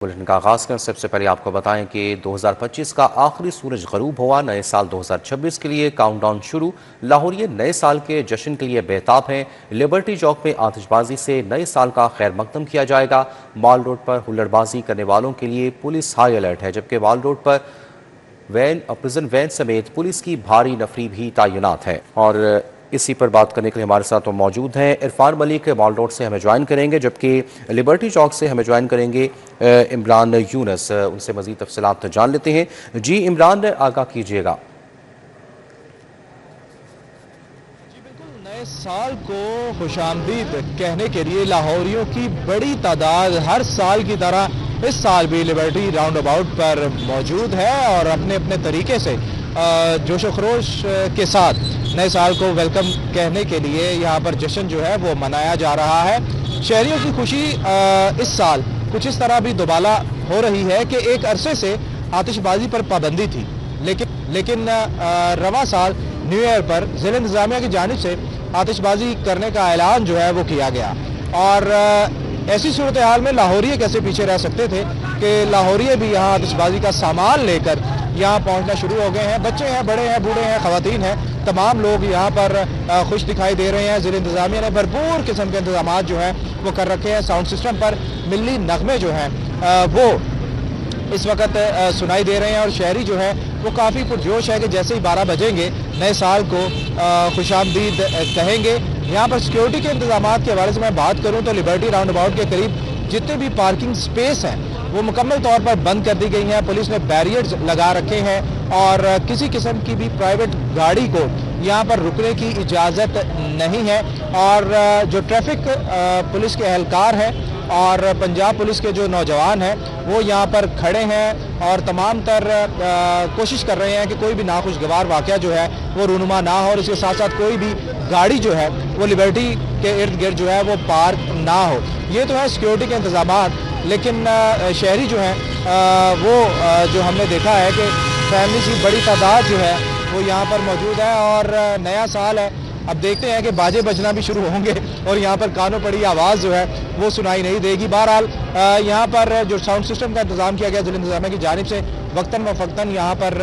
Bulletin का आगाज़ करें सबसे पहले आपको बताएं कि 2025 का आखिरी सूरज गरूब हुआ। नए साल 2026 के लिए काउंटडाउन शुरू। लाहौरिये नए साल के जश्न के लिए बेताब हैं। लिबर्टी चौक में आतिशबाजी से नए साल का खैर मकदम किया जाएगा। मॉल रोड पर हुल्लड़बाजी करने वालों के लिए पुलिस हाई अलर्ट है, जबकि मॉल रोड पर प्रिजन वैन समेत पुलिस की भारी नफरी भी तैनात है। और इसी पर बात करने के लिए हमारे साथ वो मौजूद हैं इरफान मलिक मॉल रोड से हमें ज्वाइन करेंगे, जबकि लिबर्टी चौक से हमें ज्वाइन करेंगे इमरान यूनस। उनसे मज़ीद तफसीलात जान लेते हैं। जी इमरान, आगाह कीजिएगा। नए साल को खुशामदीद कहने के लिए लाहौरियों की बड़ी तादाद हर साल की तरह इस साल भी लिबर्टी राउंड अबाउट पर मौजूद है और अपने अपने तरीके से जोश व खरोश के साथ नए साल को वेलकम कहने के लिए यहाँ पर जश्न जो है वो मनाया जा रहा है। शहरियों की खुशी इस साल कुछ इस तरह भी दुबाला हो रही है कि एक अरसे से आतिशबाजी पर पाबंदी थी, लेकिन रवां साल न्यू ईयर पर ज़िला इंतज़ामिया की जानिब से आतिशबाजी करने का ऐलान जो है वो किया गया। और ऐसी सूरत हाल में लाहौरिये कैसे पीछे रह सकते थे कि लाहौरिये भी यहाँ आतिशबाजी का सामान लेकर यहाँ पहुँचना शुरू हो गए हैं। बच्चे हैं, बड़े हैं, बूढ़े हैं, ख़वातीन हैं, तमाम लोग यहाँ पर खुश दिखाई दे रहे हैं। ज़िला इंतज़ामिया ने भरपूर किस्म के इंतजाम जो हैं वो कर रखे हैं। साउंड सिस्टम पर मिली नगमे जो हैं वो इस वक्त सुनाई दे रहे हैं और शहरी जो है वो काफ़ी पुरजोश है कि जैसे ही 12 बजेंगे नए साल को खुशामदीद कहेंगे। यहाँ पर सिक्योरिटी के इंतजाम के हवाले से मैं बात करूँ तो लिबर्टी राउंड अबाउट के करीब जितने भी पार्किंग स्पेस हैं वो मुकम्मल तौर पर बंद कर दी गई हैं। पुलिस ने बैरियर्स लगा रखे हैं और किसी किस्म की भी प्राइवेट गाड़ी को यहाँ पर रुकने की इजाज़त नहीं है। और जो ट्रैफिक पुलिस के एहलकार हैं और पंजाब पुलिस के जो नौजवान हैं वो यहाँ पर खड़े हैं और तमाम तर कोशिश कर रहे हैं कि कोई भी नाखुशगवार वाक़या जो है वो रूनुमा ना हो और इसके साथ साथ कोई भी गाड़ी जो है वो लिबर्टी के इर्द गिर्द जो है वो पार्क ना हो। ये तो है सिक्योरिटी के इंतजामात, लेकिन शहरी जो हैं वो जो हमने देखा है कि फैमिली की बड़ी तादाद जो है वो यहाँ पर मौजूद है और नया साल है। अब देखते हैं कि बाजे बजना भी शुरू होंगे और यहाँ पर कानों पड़ी आवाज़ जो है वो सुनाई नहीं देगी। बहरहाल यहाँ पर जो साउंड सिस्टम का इंतज़ाम किया गया ज़िला इंतज़ामिया की जानिब से वक्तन व फ़क्तन यहाँ पर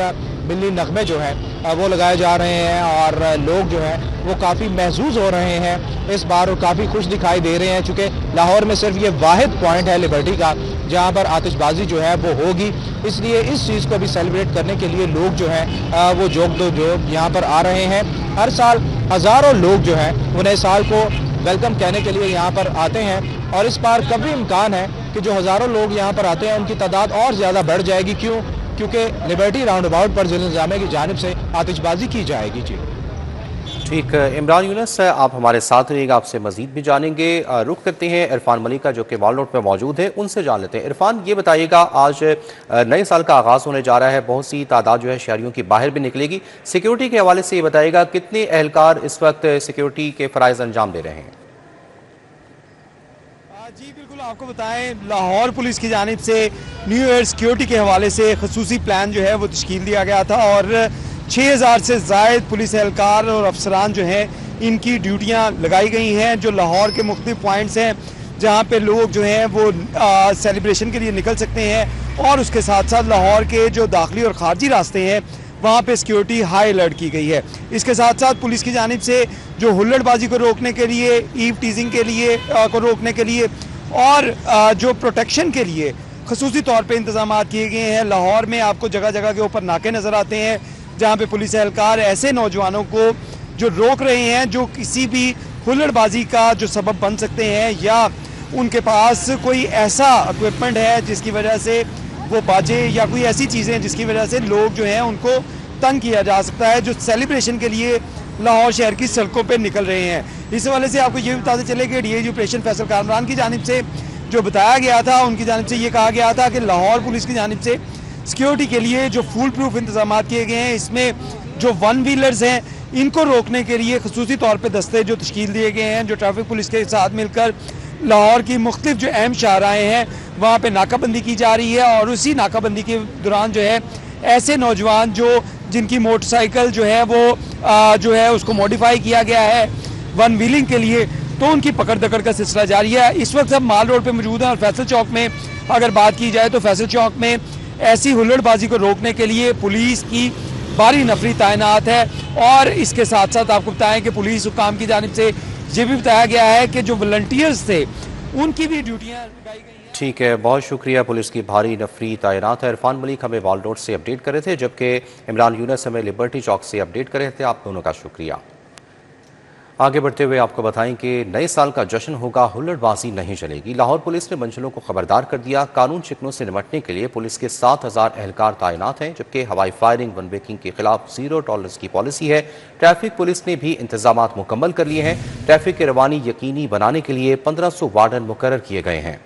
मिली नगमे जो हैं वो लगाए जा रहे हैं और लोग जो हैं वो काफ़ी महसूस हो रहे हैं इस बार और काफ़ी खुश दिखाई दे रहे हैं, चूँकि लाहौर में सिर्फ ये वाहिद पॉइंट है लिबर्टी का जहाँ पर आतिशबाजी जो है वो होगी, इसलिए इस चीज़ को भी सेलिब्रेट करने के लिए लोग जो हैं वो जो यहाँ पर आ रहे हैं। हर साल हज़ारों लोग जो हैं वो नए साल को वेलकम कहने के लिए यहाँ पर आते हैं और इस बार कभी इम्कान है कि जो हज़ारों लोग यहाँ पर आते हैं उनकी तादाद और ज़्यादा बढ़ जाएगी। क्योंकि लिबर्टी राउंड अबाउट पर ज़िला इंतज़ामिया की जानिब से आतिशबाजी की जाएगी। जी ठीक, इमरान यूनस आप हमारे साथ रहिएगा, आपसे मजीद भी जानेंगे। रुख करते हैं इरफान मलिक का जो कि मॉल रोड पर मौजूद है, उनसे जान लेते हैं। इरफान, ये बताइएगा आज नए साल का आगाज़ होने जा रहा है, बहुत सी तादाद जो है शहरियों की बाहर भी निकलेगी। सिक्योरिटी के हवाले से ये बताइएगा कितने एहलकार इस वक्त सिक्योरिटी के फ़राइज़ अंजाम दे रहे हैं? जी बिल्कुल, आपको बताएं लाहौर पुलिस की जानिब से न्यू ईयर सिक्योरिटी के हवाले से खसूसी प्लान जो है वो तश्कील दिया गया था और 6000 से ज़ायद पुलिस एहलकार और अफसरान जो हैं इनकी ड्यूटियां लगाई गई हैं जो लाहौर के मुख्तलिफ पॉइंट्स हैं जहां पे लोग जो हैं वो सेलिब्रेशन के लिए निकल सकते हैं और उसके साथ साथ लाहौर के जो दाखिली और खारजी रास्ते हैं वहाँ पे सिक्योरिटी हाई अलर्ट की गई है। इसके साथ साथ पुलिस की जानिब से जो हुल्लड़बाजी को रोकने के लिए, ईव टीजिंग के लिए को रोकने के लिए और जो प्रोटेक्शन के लिए खसूसी तौर पे इंतजाम किए गए हैं। लाहौर में आपको जगह जगह के ऊपर नाके नज़र आते हैं जहाँ पे पुलिस एहलकार ऐसे नौजवानों को जो रोक रहे हैं जो किसी भी हुल्लड़बाजी का जो सबब बन सकते हैं या उनके पास कोई ऐसा इक्विपमेंट है जिसकी वजह से वो बाजे या कोई ऐसी चीज़ें जिसकी वजह से लोग जो हैं उनको तंग किया जा सकता है, जो सेलिब्रेशन के लिए लाहौर शहर की सड़कों पे निकल रहे हैं। इस हवाले से आपको ये भी बताते चले कि डीआईजी ऑपरेशन फैसल कामरान की जानिब से जो बताया गया था, उनकी जानिब से ये कहा गया था कि लाहौर पुलिस की जानिब से सिक्योरिटी के लिए जो फुल प्रूफ इंतजाम किए गए हैं, इसमें जो वन व्हीलर्स हैं इनको रोकने के लिए खसूसी तौर पर दस्ते जो तश्कील दिए गए हैं, जो ट्रैफिक पुलिस के साथ मिलकर लाहौर की मुख्तलिफ जो अहम शाहराएँ हैं वहाँ पे नाकाबंदी की जा रही है और उसी नाकाबंदी के दौरान जो है ऐसे नौजवान जिनकी मोटरसाइकिल जो है वो जो है उसको मॉडिफाई किया गया है वन व्हीलिंग के लिए, तो उनकी पकड़ दकड़ का सिलसिला जारी है। इस वक्त हम माल रोड पे मौजूद हैं और फैसल चौक में अगर बात की जाए तो फैसल चौक में ऐसी हुल्लड़बाजी को रोकने के लिए पुलिस की भारी नफरी तैनात है। और इसके साथ साथ आपको बताएं कि पुलिस हुकाम की जानिब से ये भी बताया गया है कि जो वॉलंटियर्स थे उनकी भी ड्यूटियां लगाई गई हैं। ठीक है, बहुत शुक्रिया। पुलिस की भारी नफरी तैनात है। इरफान मलिक हमें वाल रोड से अपडेट कर रहे थे, जबकि इमरान यूनुस हमें लिबर्टी चौक से अपडेट कर रहे थे। आप दोनों का शुक्रिया। आगे बढ़ते हुए आपको बताएं कि नए साल का जश्न होगा, हुल्लड़बाजी नहीं चलेगी। लाहौर पुलिस ने मंजिलों को खबरदार कर दिया। कानून शिकनों से निपटने के लिए पुलिस के 7000 एहलकार तैनात हैं, जबकि हवाई फायरिंग वन ब्रेकिंग के खिलाफ जीरो टॉलरेंस की पॉलिसी है। ट्रैफिक पुलिस ने भी इंतजाम मुकम्मल कर लिए हैं। ट्रैफिक की रवानी यकीनी बनाने के लिए 1500 वार्डन मुकर्रर किए गए हैं।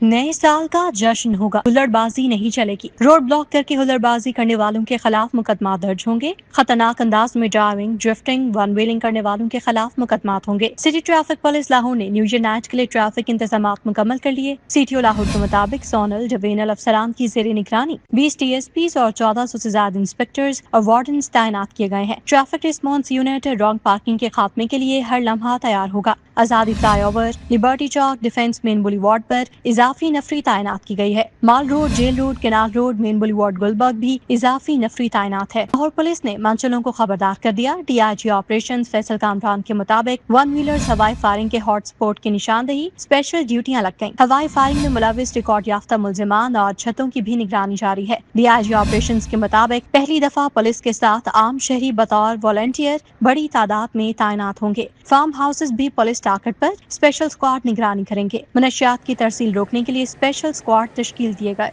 नए साल का जश्न होगा, हुल्लड़बाजी नहीं चलेगी। रोड ब्लॉक करके हुल्लड़बाजी करने वालों के खिलाफ मुकदमा दर्ज होंगे। खतरनाक अंदाज में ड्राइविंग, ड्रिफ्टिंग, वन व्हीलिंग करने वालों के खिलाफ मुकदमा होंगे। सिटी ट्रैफिक पुलिस लाहौर ने न्यू ईयर नाइट के लिए ट्रैफिक इंतजाम मुकम्मल कर लिए। सीटीओ लाहौर के मुताबिक सोनल डिवीजनल अफसरान की जेर निगरानी 20 TSPs और 1400 से ज्यादा इंस्पेक्टर्स और वार्डन्स तैनात किए गए हैं। Traffic response unit wrong parking के खात्मे के लिए हर लम्हा तैयार होगा। Azadi flyover, Liberty Chowk, Defence Main Boulevard पर इजाफी नफरी तैनात की गई है। Mall Road, Jail Road, Canal Road, Main Boulevard Gulberg भी इजाफी नफरी तैनात है। लाहौर पुलिस ने मंचलों को खबरदार कर दिया। DIG ऑपरेशन फैसल कामरान के मुताबिक वन व्हीलर्स हवाई फायरिंग के हॉट स्पॉट की निशानदेही स्पेशल ड्यूटियां लग गयी। हवाई फायरिंग में मुलविस रिकॉर्ड याफ्ता मुलजिमान और छतों की भी निगरानी जारी है। DIG ऑपरेशन के मुताबिक पहली दफा पुलिस के साथ आम शहरी बतौर वॉलंटियर बड़ी तादाद में तैनात होंगे। फार्म हाउसेस भी पुलिस टारगेट पर स्पेशल स्क्वाड निगरानी करेंगे। मनशियात की तरसील रोकने के लिए स्पेशल स्क्वाड तश्कील दिए गए।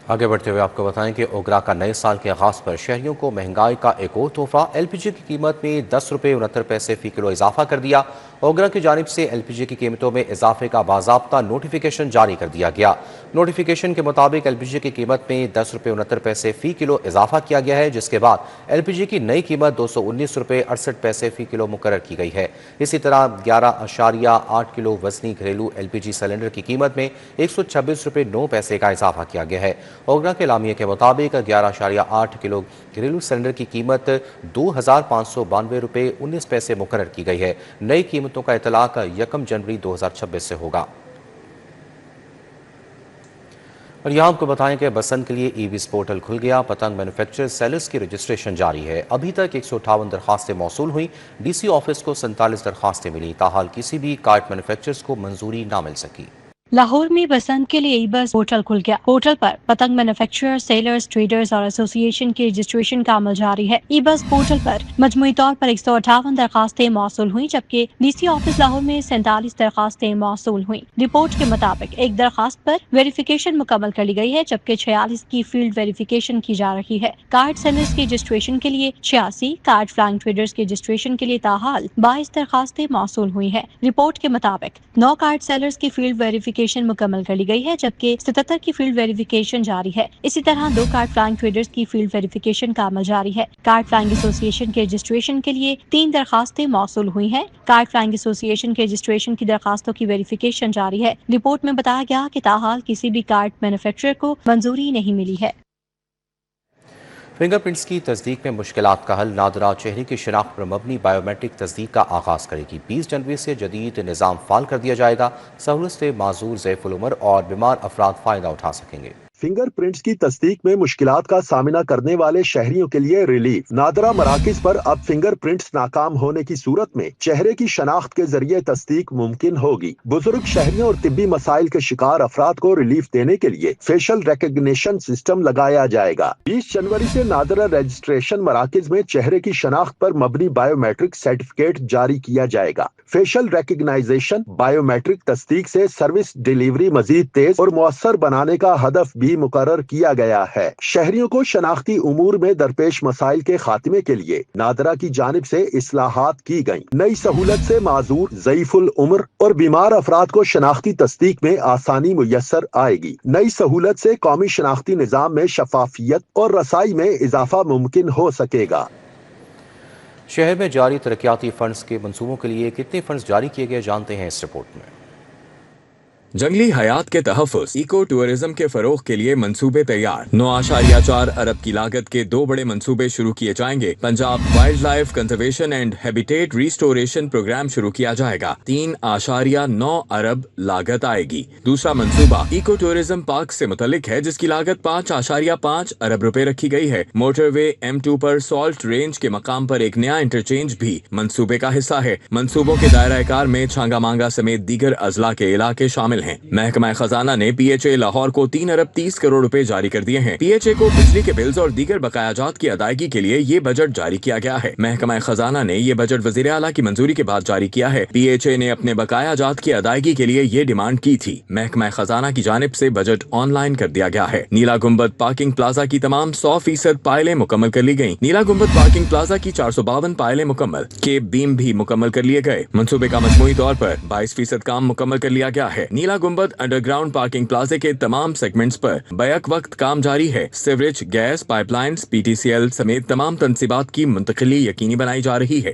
आगे बढ़ते हुए आपको बताएं कि ओगरा का नए साल के आगाज पर शहरियों को महंगाई का एक और तोहफा। LPG की कीमत में 10 रुपये 69 पैसे फी किलो इजाफा कर दिया। ओगरा की जानिब से LPG की कीमतों में इजाफे का बाज़ाब्ता नोटिफिकेशन जारी कर दिया गया। नोटिफिकेशन के मुताबिक LPG की कीमत में 10 रुपये 69 पैसे फी किलो इजाफा किया गया है, जिसके बाद LPG की नई कीमत 219 रुपये 68 पैसे फी किलो मुकर्रर की गई है। इसी तरह 11.8 किलो वजनी घरेलू LPG सिलेंडर की कीमत में 126 रुपये 9 पैसे का इजाफा किया गया है। ओगरा के लामिया के मुताबिक 11.8 किलो घरेलू सिलेंडर की कीमत 2592 रुपये 19 पैसे मुकर्रर की गई है। नई कीमतों का इतलाक 1 जनवरी 2026 से होगा। और यहाँ आपको बताएं कि बसंत के लिए EVs पोर्टल खुल गया। पतंग मैन्युफैक्चरर सेलर्स की रजिस्ट्रेशन जारी है। अभी तक 158 दरखास्तें मौसूल हुई। DC ऑफिस को 47 दरखास्तें मिली। ताहाल किसी भी कार्ड मैन्युफैक्चरर्स को मंजूरी ना मिल सकी। लाहौर में बसंत के लिए ई-बस पोर्टल खुल गया। पोर्टल पर पतंग मैन्युफैक्चरर, सेलर्स, ट्रेडर्स और एसोसिएशन की रजिस्ट्रेशन का अमल जारी है। ई-बस पोर्टल पर मजमूई तौर पर 158 दरखास्तें मौसूल हुई, जबकि DC ऑफिस लाहौर में 47 दरखास्तें मौसूल हुई। रिपोर्ट के मुताबिक एक दरखास्त पर वेरिफिकेशन मुकम्मल कर ली गई है, जबकि 46 की फील्ड वेरिफिकेशन की जा रही है। कार्ड सेलर्स की रजिस्ट्रेशन के लिए 86, कार्ड फ्लाइंग ट्रेडर्स की रजिस्ट्रेशन के लिए ताहाल 22 दरखास्तें मौसूल हुई है। रिपोर्ट के मुताबिक 9 कार्ड सेलर्स की फील्ड वेरिफिकेशन मुकम्मल कर ली गई है, जबकि 77 की फील्ड वेरिफिकेशन जारी है। इसी तरह 2 कार्ड फ्लाइंग ट्रेडर्स की फील्ड वेरिफिकेशन का अमल जारी है। कार्ड फ्लाइंग एसोसिएशन के रजिस्ट्रेशन के लिए 3 दरखास्तें मौसूल हुई हैं। कार्ड फ्लाइंग एसोसिएशन के रजिस्ट्रेशन की दरखास्तों की वेरिफिकेशन जारी है। रिपोर्ट में बताया गया कि ताहाल किसी भी कार्ड मैन्युफैक्चरर को मंजूरी नहीं मिली है। फिंगरप्रिंट्स की तस्दीक में मुश्किलात का हल। नादरा चेहरे की शिनाख्त पर मबनी बायोमेट्रिक तस्दीक का आगाज़ करेगी। 20 जनवरी से जदीद निज़ाम फाल कर दिया जाएगा। सहूलत से माजूर, ज़ैफ़ुल उम्र और बीमार अफराद फ़ायदा उठा सकेंगे। फिंगरप्रिंट्स की तस्दीक में मुश्किलात का सामना करने वाले शहरियों के लिए रिलीफ। नादरा मराकिज पर अब फिंगरप्रिंट्स नाकाम होने की सूरत में चेहरे की शनाख्त के जरिए तस्दीक मुमकिन होगी। बुजुर्ग शहरियों और तिब्बी मसाइल के शिकार अफराद को रिलीफ देने के लिए फेशियल रिकग्निशन सिस्टम लगाया जाएगा। 20 जनवरी से नादरा रजिस्ट्रेशन मराकिज में चेहरे की शनाख्त पर मबनी बायोमेट्रिक सर्टिफिकेट जारी किया जाएगा। फेशियल रिकग्नाइजेशन बायोमेट्रिक तस्दीक से सर्विस डिलीवरी मजीद तेज और मुअस्सर बनाने का हदफ भी मुकर्रर किया गया है। शहरियों को शनाख्ती उमूर में दरपेश मसाइल के खात्मे के लिए नादरा की जानिब से इस्लाहात की गयी। नई सहूलत से माजूर, ज़ईफुल उम्र और बीमार अफराद को शनाख्ती तस्दीक में आसानी मुयस्सर आएगी। नई सहूलत से कौमी शनाख्ती निज़ाम में शफाफियत और रसाई में इजाफा मुमकिन हो सकेगा। शहर में जारी तरक्याती फंड्स के मंसूबों के लिए कितने फंड्स जारी किए गए, जानते हैं इस रिपोर्ट में। जंगली हयात के तहफ़्फ़ुज़, इको टूरिज्म के फ़रोग़ के लिए मंसूबे तैयार। 9.4 अरब की लागत के 2 बड़े मंसूबे शुरू किए जाएंगे। Punjab wildlife conservation and habitat restoration program शुरू किया जाएगा। 3.9 अरब लागत आएगी। दूसरा मंसूबा इको टूरिज्म पार्क से मुतल्लिक है, जिसकी लागत 5.5 अरब रुपए रखी गई है। मोटरवे M2 पर सॉल्ट रेंज के मकाम पर एक नया इंटरचेंज भी मंसूबे का हिस्सा है। मंसूबों के दायरा कार में छांगा मांगा समेत दीगर अजला के इलाके शामिल हैं। महकमा खजाना ने PHA लाहौर को 3 अरब 30 करोड़ रुपए जारी कर दिए हैं। PHA को बिजली के बिल्स और दीगर बकायाजात की अदायगी के लिए ये बजट जारी किया गया है। महकमा खजाना ने ये बजट वजीर आला की मंजूरी के बाद जारी किया है। PHA ने अपने बकायाजात की अदायगी के लिए ये डिमांड की थी। महकमा खजाना की जानिब से बजट ऑनलाइन कर दिया गया है। नीला गुंबद पार्किंग प्लाजा की तमाम 100% पायलें मुकम्मल कर ली गयी। नीला गुंबद पार्किंग प्लाजा की 452 पायलें मुकम्मल, के बीम भी मुकम्मल कर लिए गए। मंसूबे का मजमूई तौर पर 22% काम मुकम्मल कर लिया गया है। नीला गुंबद अंडरग्राउंड पार्किंग प्लाजे के तमाम सेगमेंट्स पर बैक वक्त काम जारी है। सीवरेज, गैस पाइपलाइंस, PTCL समेत तमाम तनसीबात की मुंतकिली यकीनी बनाई जा रही है।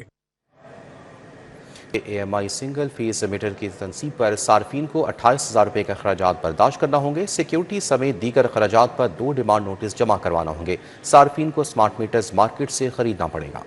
AMI सिंगल फीस मीटर की तनसीब पर सार्फिन को 28,000 रुपये के अखराजात बर्दाश्त करना होंगे। सिक्योरिटी समेत दीगर अखराजात पर 2 डिमांड नोटिस जमा करवाना होंगे। सार्फिन को स्मार्ट मीटर्स मार्केट से खरीदना पड़ेगा।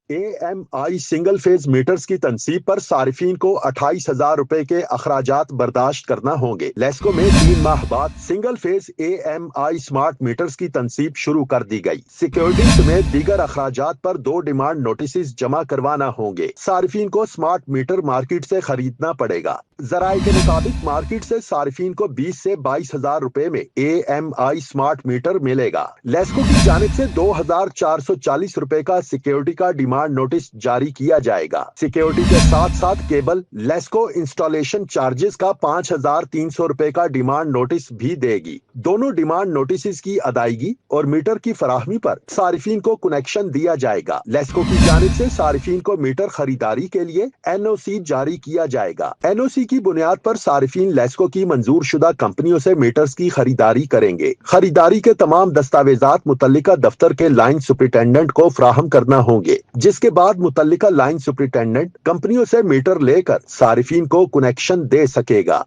AMI सिंगल फेज मीटर्स की तनसीब पर सारिफीन को 28,000 रुपए के अखराजात बर्दाश्त करना होंगे। लेस्को में 3 माह बाद single phase AMI smart meters की तनसीब शुरू कर दी गई। सिक्योरिटी समेत दीगर अखराजात पर 2 डिमांड नोटिस जमा करवाना होंगे। सारिफीन को स्मार्ट मीटर मार्केट से खरीदना पड़ेगा। जराये के मुताबिक मार्केट से सारिफीन को 20 से 22,000 रुपए में AMI स्मार्ट मीटर मिलेगा। लेस्को की जानिब से 2,440 रुपए का सिक्योरिटी का डिमांड नोटिस जारी किया जाएगा। सिक्योरिटी के साथ साथ केबल लेस्को इंस्टॉलेशन चार्जेस का 5,300 रुपए का डिमांड नोटिस भी देगी। दोनों डिमांड नोटिस की अदायगी और मीटर की फराहमी पर सारिफीन को कनेक्शन दिया जाएगा। लेस्को की जानिब से सारिफीन को मीटर खरीदारी के लिए NOC जारी किया जाएगा। NOC की बुनियाद पर सारिफीन लेस्को की मंजूर शुदा कंपनियों से मीटर्स की खरीदारी करेंगे। खरीदारी के तमाम दस्तावेजात मुतल्लिका दफ्तर के लाइन सुपरिटेंडेंट को फराहम करना होंगे, जिसके बाद मुतल्लिका लाइन सुपरिटेंडेंट कंपनियों से मीटर लेकर सारिफीन को कनेक्शन दे सकेगा।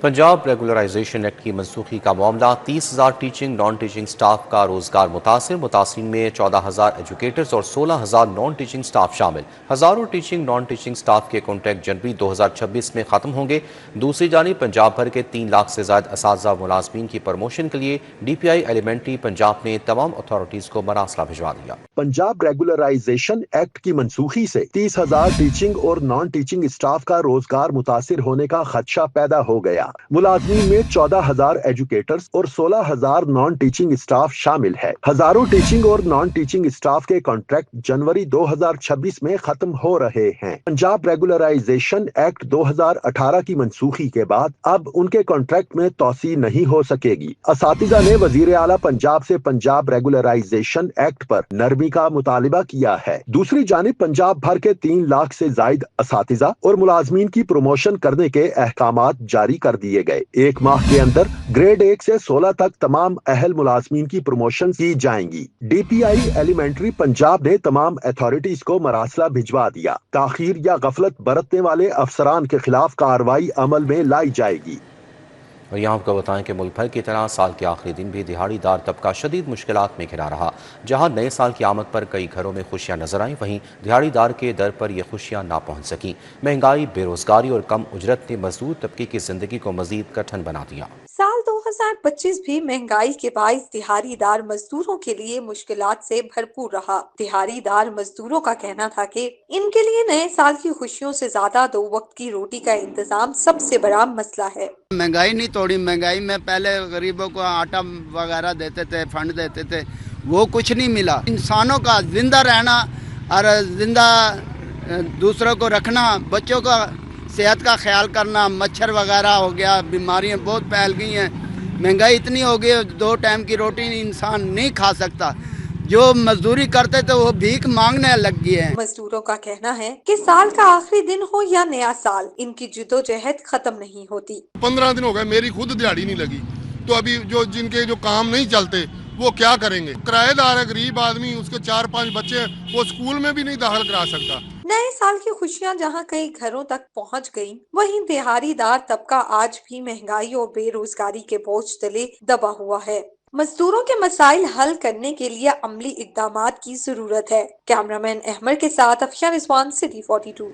पंजाब रेगुलराइजेशन एक्ट की मनसूखी का मामला 30,000 टीचिंग नॉन टीचिंग स्टाफ का रोजगार मुतासिर में 14,000 एजुकेटर्स और 16,000 नॉन टीचिंग स्टाफ शामिल। हजारों टीचिंग नॉन टीचिंग स्टाफ के कॉन्ट्रैक्ट जनवरी 2026 में खत्म होंगे। दूसरी जानिब पंजाब भर के 3 लाख से ज्यादा असातिज़ा मुलाजमीन की प्रमोशन के लिए DPI एलिमेंट्री पंजाब ने तमाम अथॉरिटीज को मरासला भिजवा दिया। पंजाब रेगुलराइजेशन एक्ट की मनसूखी से 30,000 टीचिंग और नॉन टीचिंग स्टाफ का रोजगार मुतासिर होने का खदशा पैदा हो गया। मुलाजमीन में 14,000 एजुकेटर्स और 16,000 नॉन टीचिंग स्टाफ शामिल है। हजारों टीचिंग और नॉन टीचिंग स्टाफ के कॉन्ट्रैक्ट जनवरी 2026 में खत्म हो रहे हैं। पंजाब रेगुलराइजेशन एक्ट 2018 की मनसूखी के बाद अब उनके कॉन्ट्रैक्ट में तोसी नहीं हो सकेगी। असातिज़ा ने वजीर आला पंजाब से पंजाब रेगुलराइजेशन एक्ट पर नरमी का मुतालिबा किया है। दूसरी जानिब पंजाब भर के 3 लाख से जायद असातिज़ा और मुलाजमीन की प्रमोशन करने के अहकामात जारी कर दिए गए। 1 माह के अंदर ग्रेड 1 से 16 तक तमाम अहल मुलाजमीन की प्रमोशन की जाएंगी। DPI एलिमेंट्री पंजाब ने तमाम अथॉरिटीज को मरासला भिजवा दिया। ताखीर या गफलत बरतने वाले अफसरान के खिलाफ कार्रवाई अमल में लाई जाएगी। और यहाँ आपको बताएं कि मुल्क भर की तरह साल के आखिरी दिन भी दिहाड़ीदार तबका शदीद मुश्किलात में घिरा रहा। जहाँ नए साल की आमद पर कई घरों में खुशियाँ नजर आईं, वहीं दिहाड़ीदार के दर पर ये खुशियाँ ना पहुँच सकी। महंगाई, बेरोजगारी और कम उजरत ने मजदूर तबके की जिंदगी को मजीद कठिन बना दिया। साल 2025 भी महंगाई के बाइस दिहाड़ीदार मजदूरों के लिए मुश्किलात से भरपूर रहा। दिहाड़ीदार मजदूरों का कहना था कि इनके लिए नए साल की खुशियों से ज्यादा 2 वक्त की रोटी का इंतजाम सबसे बड़ा मसला है। महंगाई नहीं तोड़ी। महंगाई में पहले गरीबों को आटा वगैरह देते थे, फंड देते थे, वो कुछ नहीं मिला। इंसानों का जिंदा रहना और जिंदा दूसरों को रखना, बच्चों का सेहत का ख्याल करना, मच्छर वगैरह हो गया, बीमारियां बहुत फैल गई हैं। महंगाई इतनी हो गई, 2 टाइम की रोटी इंसान नहीं खा सकता। जो मजदूरी करते थे वो भीख मांगने लग गए हैं। मजदूरों का कहना है कि साल का आखिरी दिन हो या नया साल, इनकी जिद्दोजहद खत्म नहीं होती। 15 दिन हो गए, मेरी खुद दिहाड़ी नहीं लगी, तो अभी जिनके काम नहीं चलते वो क्या करेंगे? किराएदार है, गरीब आदमी, उसके 4-5 बच्चे, वो स्कूल में भी नहीं दाखिल करा सकता। नए साल की खुशियां जहां कई घरों तक पहुंच गईं, वहीं दिहाड़ीदार तबका आज भी महंगाई और बेरोजगारी के बोझ तले दबा हुआ है। मजदूरों के मसाइल हल करने के लिए अमली इकदामात की जरूरत है। कैमरामैन अहमद के साथ Afsha Rizwan, city 42।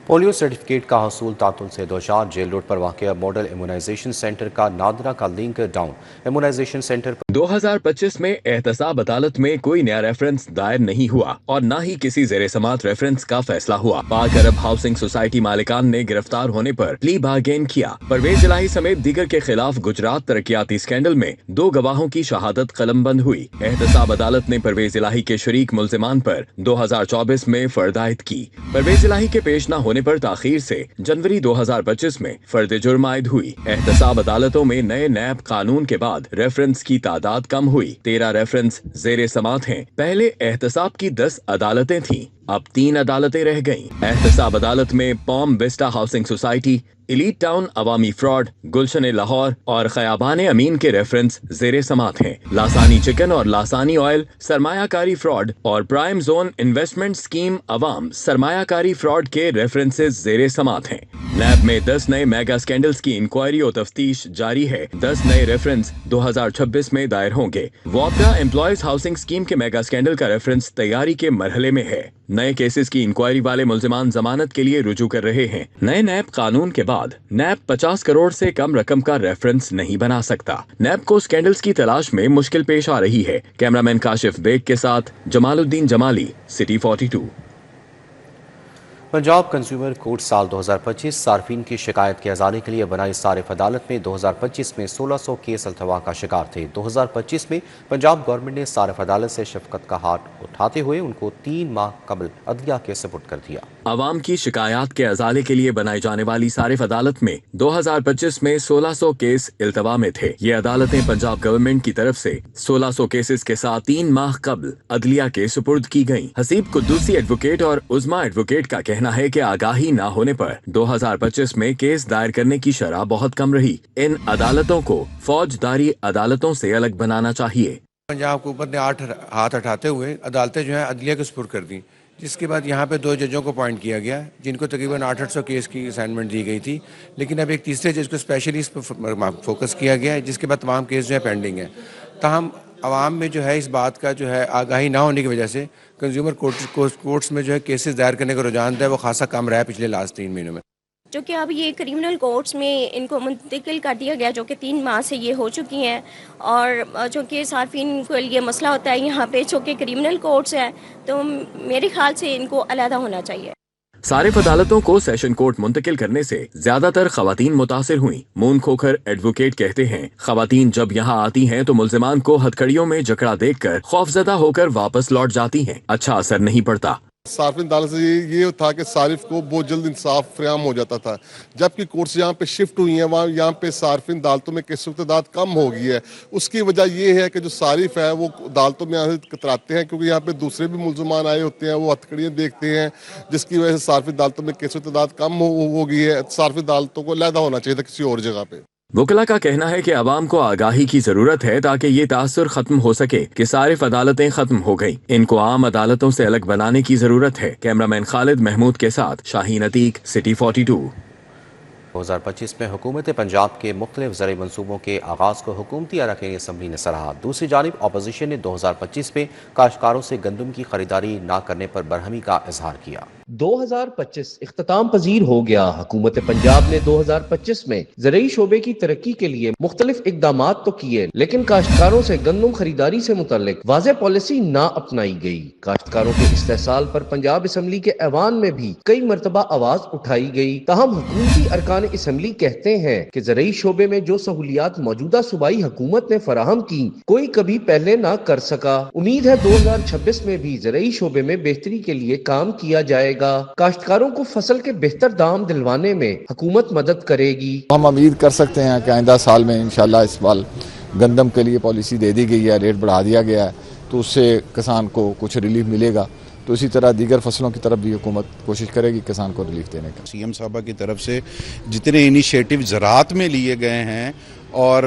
Polio certificate का हसूल तातुल से दोचार। जेल रोड पर वाक़िया मॉडल इम्यूनाइजेशन सेंटर का नादरा का लिंक डाउन। इम्यूनाइजेशन सेंटर पर 2025 में एहतसाब अदालत में कोई नया रेफरेंस दायर नहीं हुआ और न ही किसी ज़ेरे समात रेफरेंस का फैसला हुआ। पाक अरब हाउसिंग सोसाइटी मालिकान ने गिरफ्तार होने पर प्ली बार्गेन किया। परवेज इलाही समेत दीगर के खिलाफ गुजरात तरक्याती स्कैंडल में 2 गवाहों की शहादत कलमबंद हुई। एहतसाब अदालत ने परवेज इलाही के शरीक मुल्जिमान पर 2024 में फर्द आयद की। परवेज इलाही के पेश न होने पर ताखीर से जनवरी 2025 में फर्द जुर्म आयद हुई। एहतसाब अदालतों में नए नैब कानून के बाद रेफरेंस की तादाद कम हुई। 13 रेफरेंस ज़ेरे समात हैं। पहले एहतसाब की 10 अदालतें थीं, अब 3 अदालतें रह गईं। एहतसाब अदालत में Palm Vista housing society, elite town अवामी फ्रॉड, गुलशन लाहौर और खयाबान अमीन के रेफरेंस ज़ेरे समात हैं। लासानी चिकन और लासानी ऑयल सरमायाकारी फ्रॉड और प्राइम जोन इन्वेस्टमेंट स्कीम अवाम सरमायाकारी फ्रॉड के रेफरेंसेस ज़ेरे समात हैं। लैब में 10 नए मेगा स्कैंडल्स की इंक्वायरी और तफ्तीश जारी है। 10 नए रेफरेंस 2026 में दायर होंगे। वापडा एम्प्लॉयज हाउसिंग स्कीम के मेगा स्कैंडल का रेफरेंस तैयारी के मरहले में है। नए केसेस की इंक्वायरी वाले मुल्जिमान जमानत के लिए रुजू कर रहे हैं। नए नैब कानून के बाद नैब 50 करोड़ से कम रकम का रेफरेंस नहीं बना सकता। नैब को स्कैंडल्स की तलाश में मुश्किल पेश आ रही है। कैमरामैन काशिफ बेग के साथ Jamaluddin Jamali, city 42। Punjab consumer court साल 2025 सार्फिन की शिकायत के अजाले के लिए बनाई सारिफ अदालत में 2025 में 1600 केस अल्तवा का शिकार थे। 2025 में पंजाब गवर्नमेंट ने सारिफ अदालत से शफकत का हाथ उठाते हुए उनको 3 माह कबल अदलिया के सुपुर्द कर दिया। आवाम की शिकायत के अजाले के लिए बनाई जाने वाली सारिफ अदालत में 2025 में 1600 केस इल्तवा में थे। ये अदालतें पंजाब गवर्नमेंट की तरफ से 1600 केसेस के साथ 3 माह कबल अदलिया के सुपुर्द की गयी। हसीब कुद्दूसी एडवोकेट और उज़मा एडवोकेट का कहना है कि आगाही न होने पर 2025 में केस दायर करने की शरह बहुत कम रही। इन अदालतों को फौजदारी अदालतों से अलग बनाना चाहिए। पंजाब के ऊपर ने 8 हाथ उठाते हुए अदालतें जो है अदलिया को सुपुर्द कर दी, जिसके बाद यहाँ पे 2 जजों को अपॉइंट किया गया जिनको तकरीबन 800 केस की असाइनमेंट दी गई थी। लेकिन अब एक तीसरे जज को स्पेशली इस पर फोकस किया गया है, जिसके बाद तमाम केस जो है पेंडिंग है। ताहम आवाम में जो है इस बात का जो है आगाही ना होने की वजह से कंज्यूमर कोर्ट्स में जो है केसेस दायर करने का रुझान है वो खासा कम रहा है पिछले लास्ट 3 महीनों में। जो कि अब ये क्रिमिनल कोर्ट्स में इनको मुंतकिल कर दिया गया, जो कि 3 माह से ये हो चुकी हैं। और जो कि सार्फिन को ये मसला होता है यहाँ पे, जो कि क्रिमिनल कोर्ट्स है, तो मेरे ख्याल से इनको अलहदा होना चाहिए। सारिफ अदालतों को सेशन कोर्ट मुंतकिल करने से ज्यादातर खवातीन मुतासिर हुई। मून खोखर एडवोकेट कहते हैं, खवातीन जब यहाँ आती हैं तो मुल्जिमान को हथकड़ियों में जकड़ा देखकर खौफजदा होकर वापस लौट जाती हैं। अच्छा असर नहीं पड़ता। सार्फिन अदालत से ये था कि सारिफ को बहुत जल्द इंसाफ फ्राहम हो जाता था, जबकि कोर्ट्स यहाँ पे शिफ्ट हुई हैं, वहाँ यहाँ पे सार्फिन अदालतों में केसों की तादाद कम हो गई है। उसकी वजह ये है कि जो सारिफ है वो अदालतों में यहाँ से कतराते हैं, क्योंकि यहाँ पे दूसरे भी मुल्जिमान आए होते हैं, वो हथकड़ियाँ देखते हैं, जिसकी वजह से सार्फिन अदालतों में केसों की तादाद कम हो गई है। सार्फिन अदालतों को अलहदा होना चाहिए था किसी और जगह पे। वकला का कहना है कि आवाम को आगाही की जरूरत है ताकि ये तासुर खत्म हो सके कि सारिफ अदालतें खत्म हो गईं। इनको आम अदालतों से अलग बनाने की जरूरत है। कैमरामैन खालिद महमूद के साथ शाहीन अतीक, सिटी 42। 2025 में हुकूमत पंजाब के मुख्तलिफ ज़रई मनसूबों के आगाज़ को हुकूमती अरकान असम्बली ने सराहा। दूसरी जानिब अपोजिशन ने 2025 में काश्तकारों से गंदम की खरीदारी न करने पर बरहमी का इजहार किया। 2025 इख्तिताम पजीर हो गया। हुकूमत पंजाब ने 2025 में ज़रई शोबे की तरक्की के लिए मुख्तलिफ इकदामात तो किए, लेकिन काश्तकारों से गंदम खरीदारी से मुतल्लिक वाज़ेह पॉलिसी ना अपनाई गई। काश्तकारों के इस्तेहसाल पर पंजाब असम्बली के ऐवान में भी कई मरतबा आवाज उठाई गई। ताहम हुकूमती अरकान असम्बली कहते हैं कि ज़रई शोबे में जो सहूलियात मौजूदा सूबाई हुकूमत ने फराहम की, कोई कभी पहले ना कर सका। उम्मीद है 2026 में भी ज़रई शोबे में बेहतरी के लिए काम किया जाएगा। काश्तकारों को फसल के बेहतर दाम दिलवाने में हुकूमत मदद करेगी। हम उम्मीद कर सकते हैं कि आइंदा साल में इंशाल्लाह इस बार गंदम के लिए पॉलिसी दे दी गई है, रेट बढ़ा दिया गया है, तो उससे किसान को कुछ रिलीफ मिलेगा। तो इसी तरह दीगर फसलों की तरफ भी हुकूमत कोशिश करेगी किसान को रिलीफ देने का। सीएम साहबा की तरफ से जितने इनिशिएटिव ज़राअत में लिए गए हैं और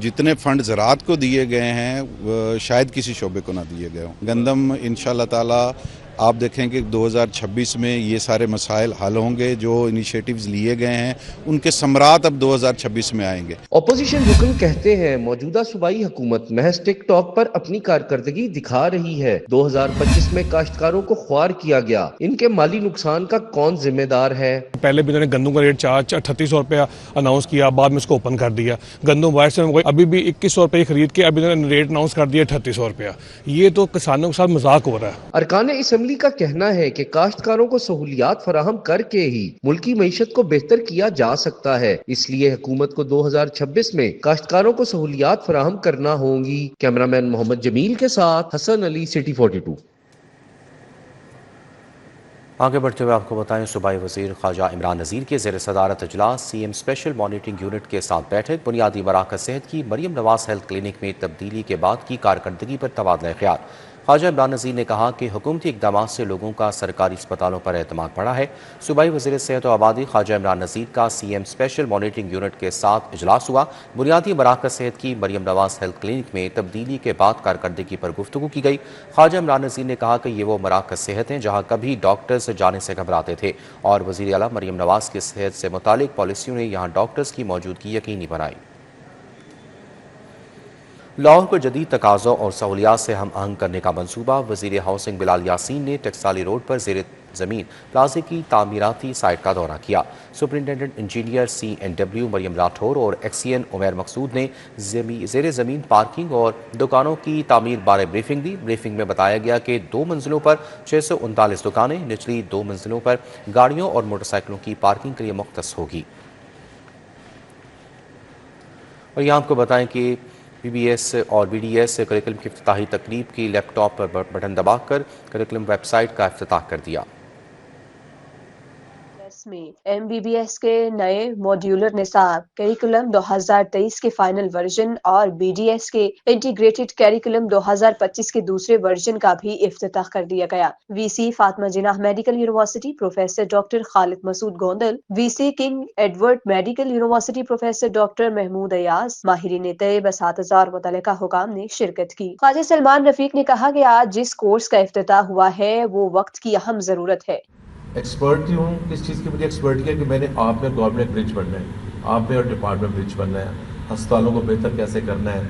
जितने फंड ज़राअत को दिए गए हैं शायद किसी शोबे को ना दिए गए हों। गंदम इंशाल्लाह ताला آپ دیکھیں کہ 2026 میں یہ سارے مسائل حل ہوں گے. جو انیشیٹیوز لیے گئے ہیں ان کے ثمرات اب 2026 میں آئیں گے. اپوزیشن رکن کہتے ہیں موجودہ صوبائی حکومت محض ٹک ٹاک پر اپنی کارکردگی دکھا رہی ہے. 2025 میں کاشتکاروں کو خوار کیا گیا. ان کے مالی نقصان کا کون ذمہ دار ہے؟ پہلے بھی انہوں نے گندم کا ریٹ 3800 روپیہ اناؤنس کیا, بعد میں اس کو اوپن کر دیا. گندم باہر سے ابھی بھی 2100 روپے خرید کے ابھی انہوں نے ریٹ اناؤنس کر دیا 3800 روپیہ. یہ تو کسانوں کے ساتھ مذاق ہو رہا ہے. ارکان اسمبلی کا کہنا ہے کہ کاشتکاروں کو سہولیات فراہم کر کے ہی ملکی معیشت کو بہتر کیا جا سکتا ہے. اس لیے حکومت کو 2026 میں کاشتکاروں کو سہولیات فراہم کرنا ہوں گی. کیمرامین محمد جمیل کے ساتھ حسن علی, سٹی 42. آگے بڑھتے ہوئے آپ کو بتائیں صوبائی وزیر خواجہ عمران نذیر کے زیر صدارت اجلاس C M special monitoring unit کے ساتھ بیٹھک. بنیادی مراکز صحت کی مریم نواز ہیلتھ کلینک میں تبدیلی کے بعد کی کارکردگی پر تبادلہ خیال. خواجہ عمران نذیر نے کہا کہ حکومتی اقدامات سے لوگوں کا سرکاری اسپتالوں پر اعتماد بڑھا ہے. صوبائی وزیر صحت و آبادی خواجہ عمران نذیر کا C M special monitoring unit کے ساتھ اجلاس ہوا. بنیادی مراکز صحت کی مریم نواز ہیلتھ کلینک میں تبدیلی کے بعد کارکردگی پر گفتگو کی گئی. خواجہ عمران نذیر نے کہا کہ یہ وہ مراکز صحت ہیں جہاں کبھی ڈاکٹرز جانے سے گھبراتے تھے اور وزیر اعلیٰ مریم نواز کی صحت سے متعلق پالیسیوں نے یہاں ڈاکٹرز کی موجودگی یقینی بنائی. لاہور کو جدید تقاضوں اور سہولیات سے ہم آہنگ کرنے کا منصوبہ. وزیر ہاؤسنگ بلال یاسین نے ٹکسالی روڈ پر زیر زمین پلازے کی تعمیراتی سائٹ کا دورہ کیا. سپرنٹینڈنٹ انجینئر CNW مریم راٹھور اور ایکسین عمیر مقصود نے زیر زمین پارکنگ اور دکانوں کی تعمیر بارے بریفنگ دی. بریفنگ میں بتایا گیا کہ 2 منزلوں پر 639 دکانیں, نچلی 2 منزلوں پر گاڑیوں اور موٹر سائیکلوں کی پارکنگ کے لیے مختص ہوگی. اور یہاں آپ کو بتائیں کہ PBS اور BDS کریکلم کی افتتاحی تقریب کی لیپ ٹاپ پر بٹن دبا کر کریکلم ویب سائٹ کا افتتاح کر دیا. میں MBBS کے نئے ماڈیولر نصاب کریکولم 2023 کے فائنل ورژن اور BDS کے انٹیگریٹڈ کریکولم 2025 کے دوسرے ورژن کا بھی افتتاح کر دیا گیا. VC Fatima Jinnah medical university professor doctor Khalid Masood Gondal, VC King Edward medical university professor doctor Mahmood Ayaz, ماہرین طب, اساتذہ اور متعلقہ حکام نے شرکت کی. خواجہ سلمان رفیق نے کہا کہ آج جس کورس کا افتتاح ہوا ہے وہ وقت کی اہم ضرورت ہے. ایکسپرٹ ہوں کس چیز کی مجھے ایکسپرٹ کیا کہ میں نے آپ میں گورنمنٹ برج بننا ہے, آپ میں اور ڈپارٹمنٹ برج بننا ہے, ہسپتالوں کو بہتر کیسے کرنا ہے,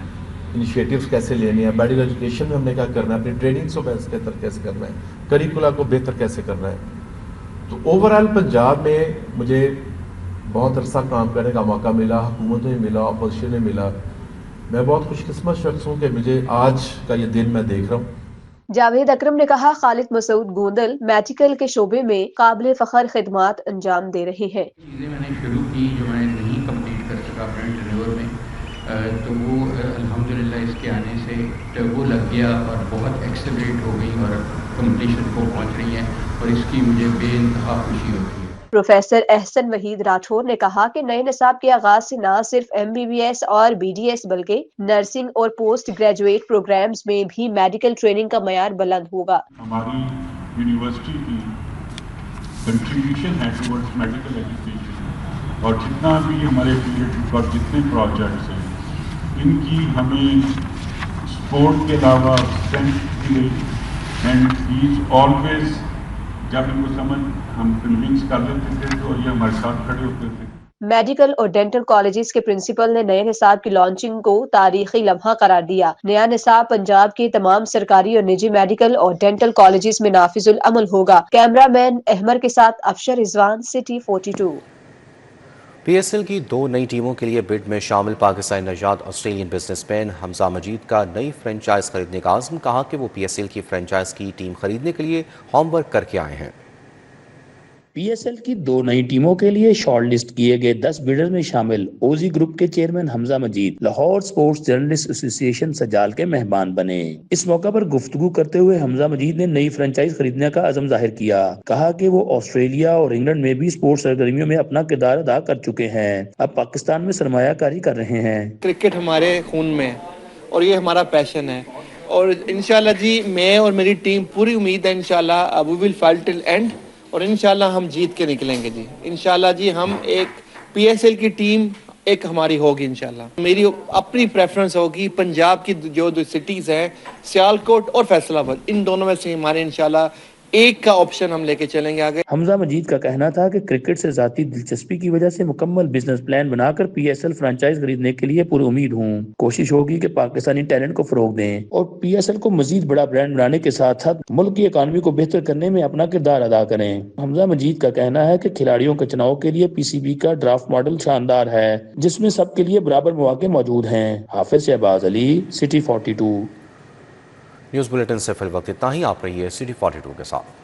انیشیٹیوز کیسے لینے ہیں, میڈیکل ایجوکیشن میں ہم نے کیا کرنا ہے, اپنی ٹریننگس کو بہتر کیسے کرنا ہے, کریکولا کو بہتر کیسے کرنا ہے. تو اوور آل پنجاب میں مجھے بہت عرصہ کام کرنے کا موقع ملا, حکومت میں ملا, اپوزیشن میں ملا. میں بہت خوش قسمت شخص ہوں کہ مجھے آج کا یہ دن میں دیکھ رہا ہوں. جاوید اکرم نے کہا خالد مسعود گوندل میڈیکل کے شعبے میں قابل فخر خدمات انجام دے رہے ہیں. چیزیں میں نے شروع کی جو میں نہیں کمپلیٹ کر سکا اپنے ٹرنیور میں, تو وہ الحمدللہ اس کے آنے سے ٹربو لگ گیا اور بہت ایکسلریٹ ہو گئی اور کمپلیشن کو پہنچ رہی ہیں اور اس کی مجھے بے انتہا خوشی ہوتی ہے. پروفیسر احسن وحید راٹھور نے کہا کہ نئے نصاب کے آغاز سے نہ صرف MBBS اور BDS بلکہ نرسنگ اور پوسٹ گریجویٹ پروگرامز میں بھی میڈیکل ٹریننگ کا معیار بلند ہوگا. ہماری یونیورسٹی کی کنٹریبیوشن ہے ٹورڈز میڈیکل ایجوکیشن اور جتنا بھی ہمارے فیلڈ اور جتنے پروجیکٹس ہیں ان کی ہمیں سپورٹ کے علاوہ اسٹرینتھ دی گئی اینڈ ہی از آلویز, جب ان کو سمجھ ہم کنونس کر لیتے تھے تو یہ ہمارے ساتھ کھڑے ہوتے تھے. میڈیکل اور ڈینٹل کالجز کے پرنسپل نے نئے نصاب کی لانچنگ کو تاریخی لمحہ قرار دیا. نیا نصاب پنجاب کے تمام سرکاری اور نجی میڈیکل اور ڈینٹل کالجز میں نافذ العمل ہوگا. کیمرہ مین احمر کے ساتھ افشر رضوان, سٹی 42. PSL کی 2 نئی ٹیموں کے لیے بڈ میں شامل پاکستانی نژاد آسٹریلین بزنس مین حمزہ مجید کا نئی فرنچائز خریدنے کا عزم. کہا کہ وہ PSL کی فرنچائز کی ٹیم خریدنے کے لیے ہوم ورک کر کے آئے ہیں. PSL کی 2 نئی ٹیموں کے لیے شارٹ لسٹ کیے گئے 10 بڈر میں شامل اوزی گروپ کے چیئرمین حمزہ مجید لاہور سپورٹس جرنلسٹ ایسوسی ایشن سجال کے مہمان بنے. اس موقع پر گفتگو کرتے ہوئے حمزہ مجید نے نئی فرنچائز خریدنے کا عزم ظاہر کیا. کہا کہ وہ آسٹریلیا اور انگلینڈ میں بھی سپورٹس سرگرمیوں میں اپنا کردار ادا کر چکے ہیں, اب پاکستان میں سرمایہ کاری کر رہے ہیں. کرکٹ ہمارے خون میں اور یہ ہمارا پیشن ہے اور انشاءاللہ جی میں اور میری ٹیم پوری امید ہے انشاءاللہ وی ول فائٹ ٹل اینڈ اور انشاءاللہ ہم جیت کے نکلیں گے جی. انشاءاللہ جی ہم ایک PSL کی ٹیم ایک ہماری ہوگی انشاءاللہ. میری اپنی پریفرنس ہوگی پنجاب کی جو 2 سٹیز ہیں سیالکوٹ اور فیصل آباد, ان دونوں میں سے ہمارے انشاءاللہ एक का ऑप्शन हम लेके चलेंगे आगे। हमजा मजीद का कहना था कि क्रिकेट से जाती दिलचस्पी की वजह से मुकम्मल बिजनेस प्लान बनाकर PSL फ्रेंचाइज खरीदने के लिए पूरी उम्मीद हूँ। कोशिश होगी कि पाकिस्तानी टैलेंट को फरोग दें और PSL को मजीद बड़ा ब्रांड बनाने के साथ साथ मुल्क की इकानमी को बेहतर करने में अपना किरदार अदा करें। हमजा मजीद का कहना है कि खिलाड़ियों के चुनाव के लिए PCB का ड्राफ्ट मॉडल शानदार है, जिसमें सबके लिए बराबर मौके मौजूद हैं। Hafiz Shahbaz Ali, city 42। News bulletin से फिल वक्त इतना ही। आप रहिए सिटी 42 के साथ।